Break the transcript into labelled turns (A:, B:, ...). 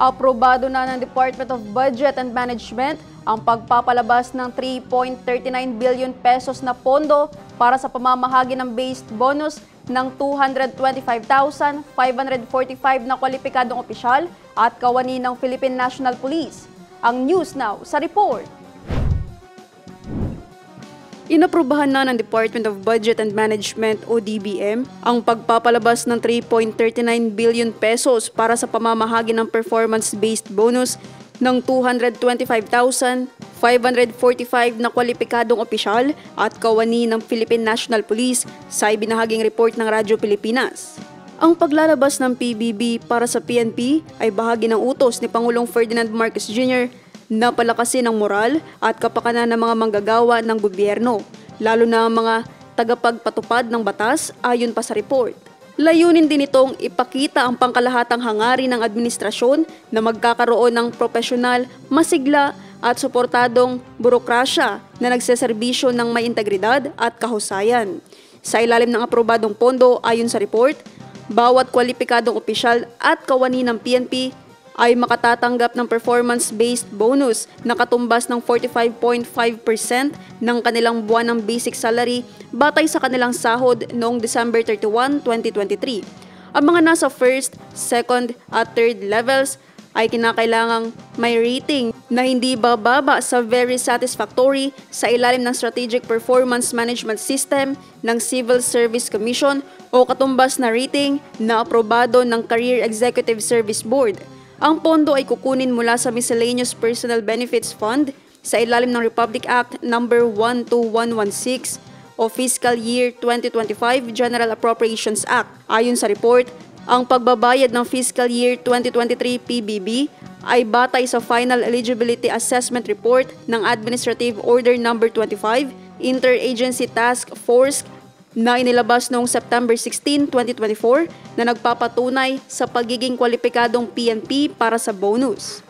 A: Aprobado na ng Department of Budget and Management ang pagpapalabas ng 3.39 billion pesos na pondo para sa pamamahagi ng based bonus ng 225,545 na kwalipikadong opisyal at kawani ng Philippine National Police. Ang News Now sa report. Inaprubahan na ng Department of Budget and Management o DBM ang pagpapalabas ng 3.39 billion pesos para sa pamamahagi ng performance-based bonus ng 225,545 na kwalipikadong opisyal at kawani ng Philippine National Police sa ibinahaging report ng Radyo Pilipinas. Ang paglalabas ng PBB para sa PNP ay bahagi ng utos ni Pangulong Ferdinand Marcos Jr. na palakasin ang moral at kapakanan ng mga manggagawa ng gobyerno, lalo na ang mga tagapagpatupad ng batas ayon pa sa report. Layunin din itong ipakita ang pangkalahatang hangarin ng administrasyon na magkakaroon ng propesyonal, masigla at suportadong burokrasya na nagseserbisyo ng may integridad at kahusayan. Sa ilalim ng aprobadong pondo ayon sa report, bawat kwalipikadong opisyal at kawani ng PNP ay makatatanggap ng performance-based bonus na katumbas ng 45.5% ng kanilang buwan ng basic salary batay sa kanilang sahod noong December 31, 2023. Ang mga nasa first, second at third levels ay kinakailangang may rating na hindi bababa sa very satisfactory sa ilalim ng Strategic Performance Management System ng Civil Service Commission o katumbas na rating na aprobado ng Career Executive Service Board. Ang pondo ay kukunin mula sa Miscellaneous Personal Benefits Fund sa ilalim ng Republic Act No. 12116 o Fiscal Year 2025 General Appropriations Act. Ayon sa report, ang pagbabayad ng Fiscal Year 2023 PBB ay batay sa Final Eligibility Assessment Report ng Administrative Order No. 25 Interagency Task Force na inilabas noong September 16, 2024 na nagpapatunay sa pagiging kwalipikadong PNP para sa bonus.